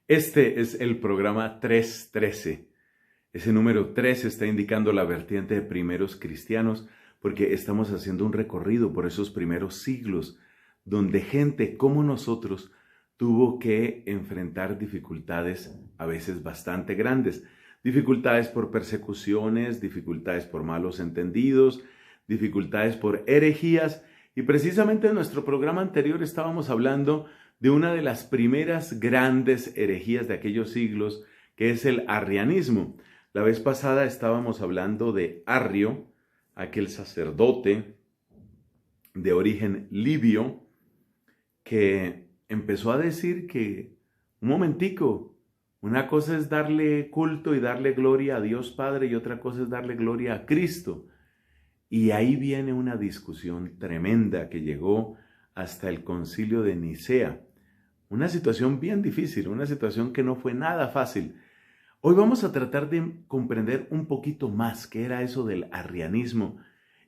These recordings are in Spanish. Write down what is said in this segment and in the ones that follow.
Este es el programa 313. Ese número 3 está indicando la vertiente de primeros cristianos porque estamos haciendo un recorrido por esos primeros siglos donde gente como nosotros tuvo que enfrentar dificultades a veces bastante grandes. Dificultades por persecuciones, dificultades por malos entendidos, dificultades por herejías. Y precisamente en nuestro programa anterior estábamos hablando de una de las primeras grandes herejías de aquellos siglos, que es el arrianismo. La vez pasada estábamos hablando de Arrio, aquel sacerdote de origen libio, que empezó a decir que, un momentico, una cosa es darle culto y darle gloria a Dios Padre y otra cosa es darle gloria a Cristo. Y ahí viene una discusión tremenda que llegó hasta el Concilio de Nicea. Una situación bien difícil, una situación que no fue nada fácil. Hoy vamos a tratar de comprender un poquito más qué era eso del arrianismo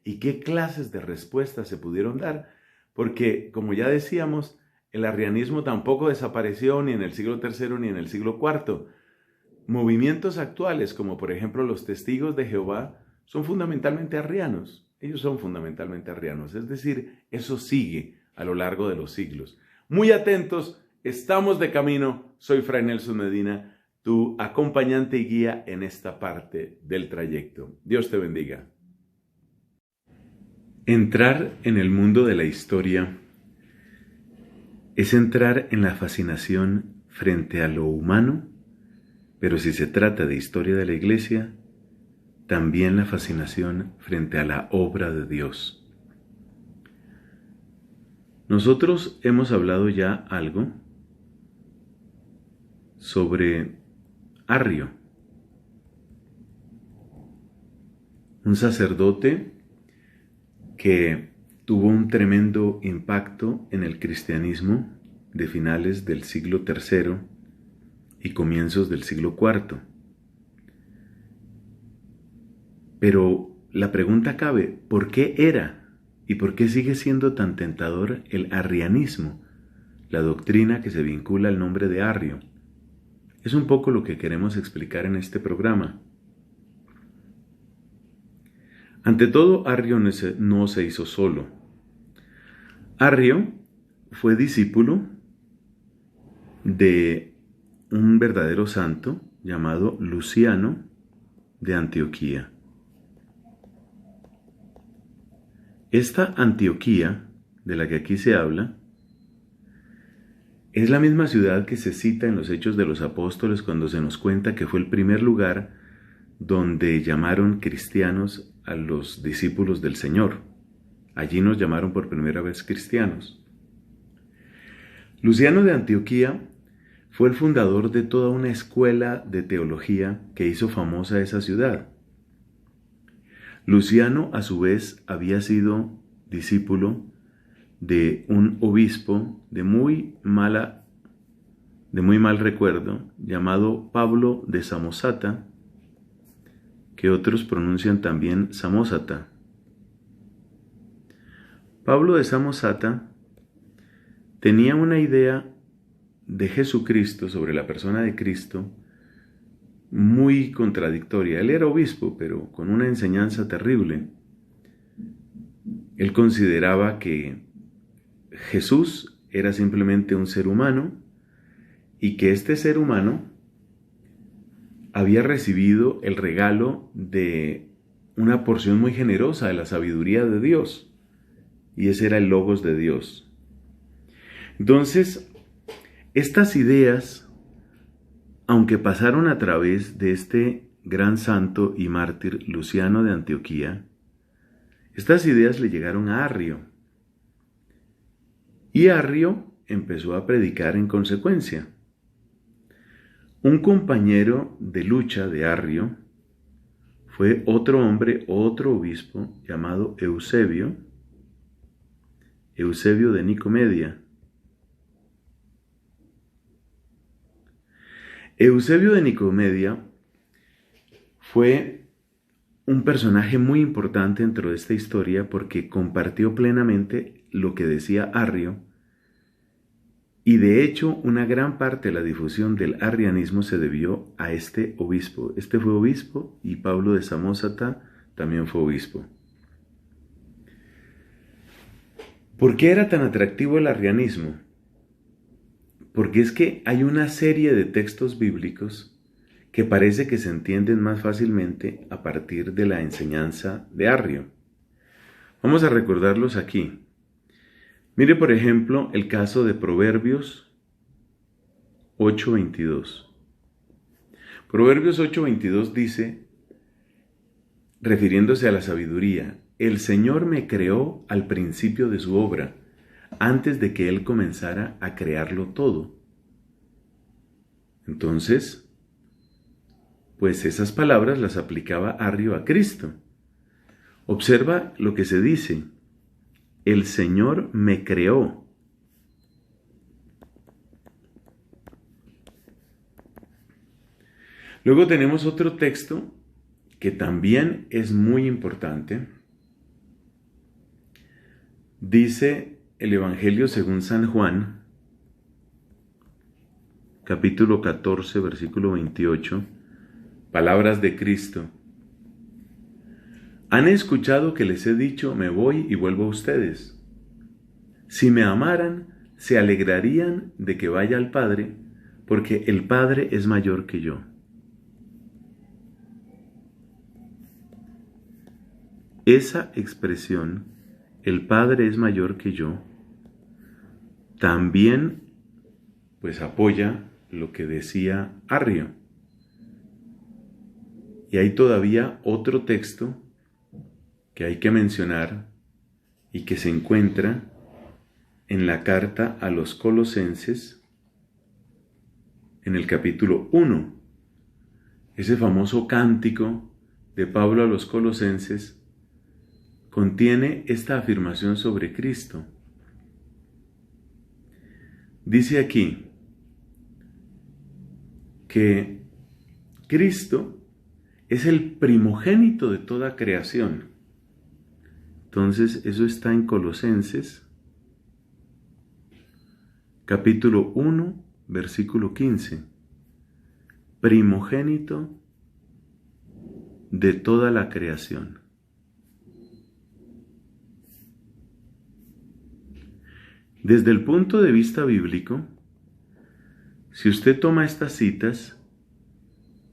y qué clases de respuestas se pudieron dar, porque, como ya decíamos, el arrianismo tampoco desapareció ni en el siglo III ni en el siglo IV. Movimientos actuales, como por ejemplo los Testigos de Jehová, son fundamentalmente arrianos. Ellos son fundamentalmente arrianos, es decir, eso sigue a lo largo de los siglos. Muy atentos, estamos de camino. Soy Fray Nelson Medina, tu acompañante y guía en esta parte del trayecto. Dios te bendiga. Entrar en el mundo de la historia es entrar en la fascinación frente a lo humano, pero si se trata de historia de la Iglesia, también la fascinación frente a la obra de Dios. Nosotros hemos hablado ya algo sobre Arrio, un sacerdote que tuvo un tremendo impacto en el cristianismo de finales del siglo III y comienzos del siglo IV. Pero la pregunta cabe, ¿por qué era y por qué sigue siendo tan tentador el arrianismo, la doctrina que se vincula al nombre de Arrio? Es un poco lo que queremos explicar en este programa. Ante todo, Arrio no se hizo solo. Arrio fue discípulo de un verdadero santo llamado Luciano de Antioquía. Esta Antioquía, de la que aquí se habla, es la misma ciudad que se cita en los Hechos de los Apóstoles cuando se nos cuenta que fue el primer lugar donde llamaron cristianos a los discípulos del Señor. Allí nos llamaron por primera vez cristianos. Luciano de Antioquía fue el fundador de toda una escuela de teología que hizo famosa esa ciudad. Luciano, a su vez, había sido discípulo de un obispo de muy mal recuerdo, llamado Pablo de Samosata, que otros pronuncian también Samósata. Pablo de Samosata tenía una idea de Jesucristo, sobre la persona de Cristo, muy contradictoria. Él era obispo, pero con una enseñanza terrible. Él consideraba que Jesús era simplemente un ser humano y que este ser humano había recibido el regalo de una porción muy generosa de la sabiduría de Dios, y ese era el Logos de Dios. Entonces, estas ideas, aunque pasaron a través de este gran santo y mártir Luciano de Antioquía, estas ideas le llegaron a Arrio. Y Arrio empezó a predicar en consecuencia. Un compañero de lucha de Arrio fue otro hombre, otro obispo, llamado Eusebio de Nicomedia. Eusebio de Nicomedia fue un personaje muy importante dentro de esta historia porque compartió plenamente lo que decía Arrio Y de hecho, una gran parte de la difusión del arrianismo se debió a este obispo. Este fue obispo y Pablo de Samosata también fue obispo. ¿Por qué era tan atractivo el arrianismo? Porque es que hay una serie de textos bíblicos que parece que se entienden más fácilmente a partir de la enseñanza de Arrio. Vamos a recordarlos aquí. Mire, por ejemplo, el caso de Proverbios 8:22. Proverbios 8:22 dice, refiriéndose a la sabiduría, el Señor me creó al principio de su obra, antes de que Él comenzara a crearlo todo. Entonces, pues esas palabras las aplicaba Arrio a Cristo. Observa lo que se dice, el Señor me creó. Luego tenemos otro texto que también es muy importante. Dice el Evangelio según San Juan, capítulo 14, versículo 28, palabras de Cristo. Han escuchado que les he dicho, me voy y vuelvo a ustedes. Si me amaran, se alegrarían de que vaya al Padre, porque el Padre es mayor que yo. Esa expresión, el Padre es mayor que yo, también pues apoya lo que decía Arrio. Y hay todavía otro texto que hay que mencionar y que se encuentra en la carta a los Colosenses, en el capítulo 1. Ese famoso cántico de Pablo a los Colosenses contiene esta afirmación sobre Cristo. Dice aquí que Cristo es el primogénito de toda creación. Entonces, eso está en Colosenses, capítulo 1, versículo 15. Primogénito de toda la creación. Desde el punto de vista bíblico, si usted toma estas citas,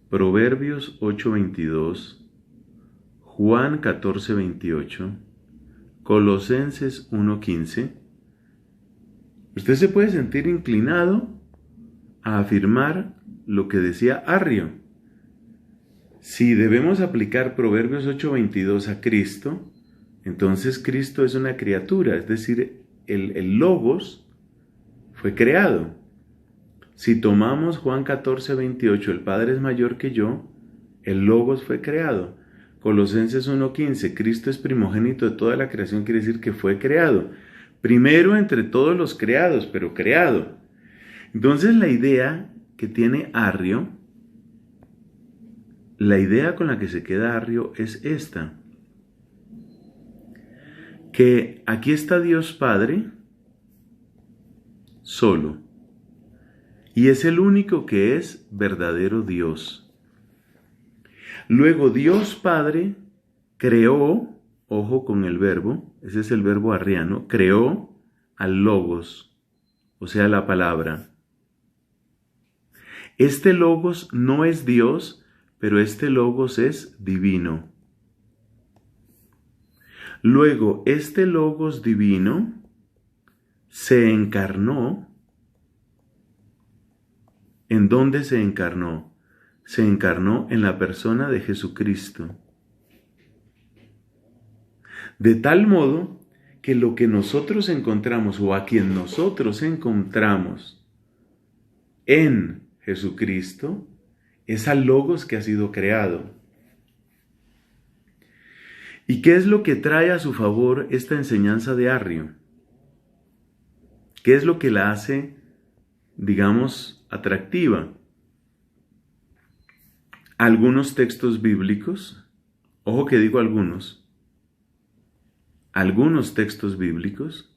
Proverbios 8:22, Juan 14:28, Colosenses 1:15, usted se puede sentir inclinado a afirmar lo que decía Arrio. Si debemos aplicar Proverbios 8:22 a Cristo, entonces Cristo es una criatura, es decir, el Logos fue creado. Si tomamos Juan 14:28, el Padre es mayor que yo, el Logos fue creado. Colosenses 1:15, Cristo es primogénito de toda la creación, quiere decir que fue creado. Primero entre todos los creados, pero creado. Entonces la idea que tiene Arrio, la idea con la que se queda Arrio es esta. Que aquí está Dios Padre solo, y es el único que es verdadero Dios. Luego Dios Padre creó, ojo con el verbo, ese es el verbo arriano, creó al Logos, o sea, la palabra. Este Logos no es Dios, pero este Logos es divino. Luego, este Logos divino se encarnó. ¿En dónde se encarnó? Se encarnó en la persona de Jesucristo. De tal modo que lo que nosotros encontramos o a quien nosotros encontramos en Jesucristo es al Logos que ha sido creado. ¿Y qué es lo que trae a su favor esta enseñanza de Arrio? ¿Qué es lo que la hace, digamos, atractiva? Algunos textos bíblicos, ojo que digo algunos textos bíblicos,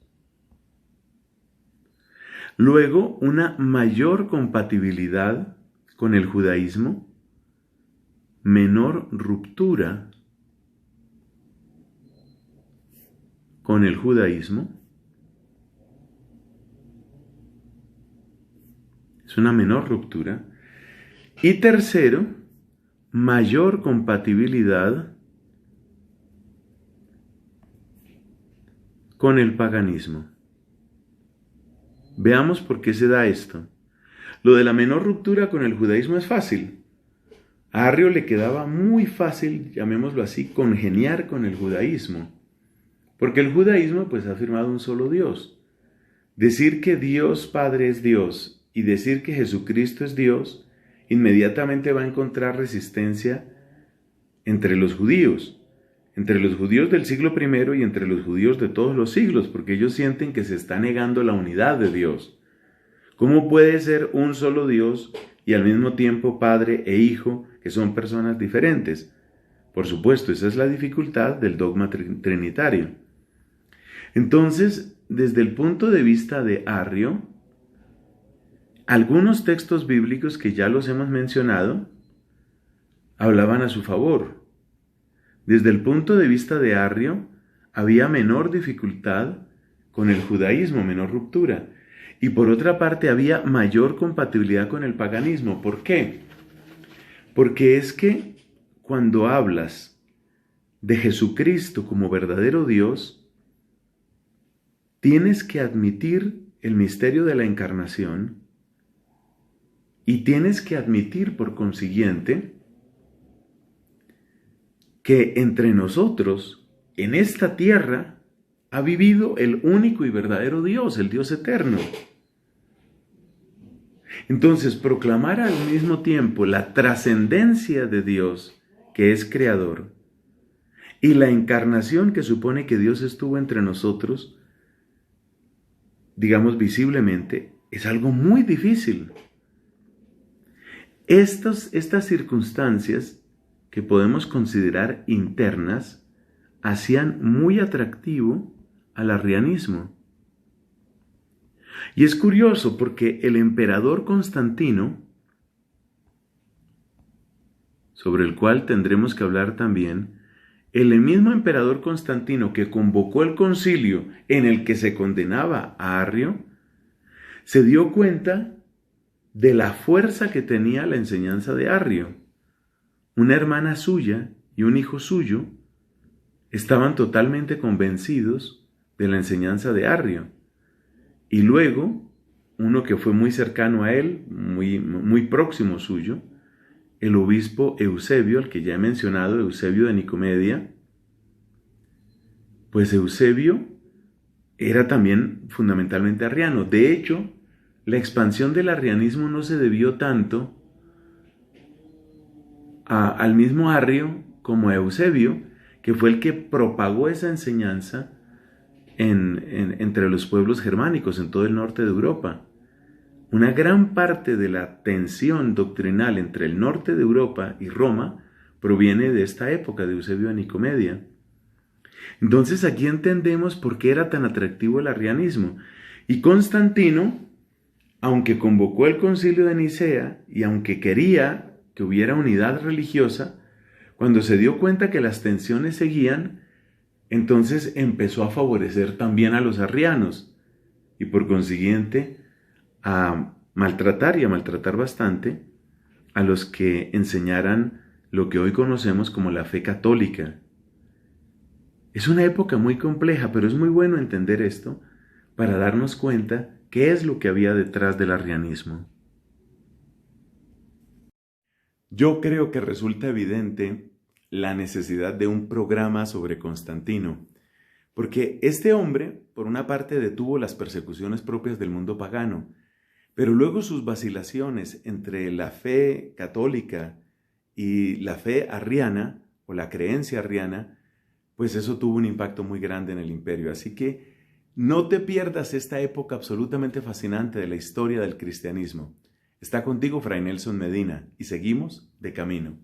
Luego, una mayor compatibilidad con el judaísmo, menor ruptura con el judaísmo. Es una menor ruptura. Y tercero, mayor compatibilidad con el paganismo. Veamos por qué se da esto. Lo de la menor ruptura con el judaísmo es fácil. A Arrio le quedaba muy fácil, llamémoslo así, congeniar con el judaísmo. Porque el judaísmo pues ha afirmado un solo Dios. Decir que Dios Padre es Dios y decir que Jesucristo es Dios, inmediatamente va a encontrar resistencia entre los judíos del siglo I y entre los judíos de todos los siglos, porque ellos sienten que se está negando la unidad de Dios. ¿Cómo puede ser un solo Dios y al mismo tiempo Padre e Hijo, que son personas diferentes? Por supuesto, esa es la dificultad del dogma trinitario. Entonces, desde el punto de vista de Arrio, algunos textos bíblicos que ya los hemos mencionado hablaban a su favor. Desde el punto de vista de Arrio, había menor dificultad con el judaísmo, menor ruptura. Y por otra parte, había mayor compatibilidad con el paganismo. ¿Por qué? Porque es que cuando hablas de Jesucristo como verdadero Dios, tienes que admitir el misterio de la encarnación y tienes que admitir, por consiguiente, que entre nosotros, en esta tierra, ha vivido el único y verdadero Dios, el Dios eterno. Entonces, proclamar al mismo tiempo la trascendencia de Dios, que es creador, y la encarnación que supone que Dios estuvo entre nosotros, digamos visiblemente, es algo muy difícil. Estas circunstancias que podemos considerar internas hacían muy atractivo al arrianismo. Y es curioso porque el emperador Constantino, sobre el cual tendremos que hablar también, el mismo emperador Constantino que convocó el concilio en el que se condenaba a Arrio, se dio cuenta de la fuerza que tenía la enseñanza de Arrio. Una hermana suya y un hijo suyo estaban totalmente convencidos de la enseñanza de Arrio. Y luego, uno que fue muy cercano a él, muy próximo suyo, el obispo Eusebio, al que ya he mencionado, Eusebio de Nicomedia, pues Eusebio era también fundamentalmente arriano. De hecho, la expansión del arrianismo no se debió tanto al mismo Arrio como a Eusebio, que fue el que propagó esa enseñanza entre los pueblos germánicos en todo el norte de Europa. Una gran parte de la tensión doctrinal entre el norte de Europa y Roma proviene de esta época de Eusebio de Nicomedia. Entonces aquí entendemos por qué era tan atractivo el arrianismo. Y Constantino, aunque convocó el concilio de Nicea y aunque quería que hubiera unidad religiosa, cuando se dio cuenta que las tensiones seguían, entonces empezó a favorecer también a los arrianos y por consiguiente a maltratar bastante a los que enseñaran lo que hoy conocemos como la fe católica. Es una época muy compleja, pero es muy bueno entender esto para darnos cuenta qué es lo que había detrás del arrianismo. Yo creo que resulta evidente la necesidad de un programa sobre Constantino, porque este hombre, por una parte, detuvo las persecuciones propias del mundo pagano, pero luego sus vacilaciones entre la fe católica y la fe arriana, o la creencia arriana, pues eso tuvo un impacto muy grande en el imperio. Así que no te pierdas esta época absolutamente fascinante de la historia del cristianismo. Está contigo Fray Nelson Medina y seguimos de camino.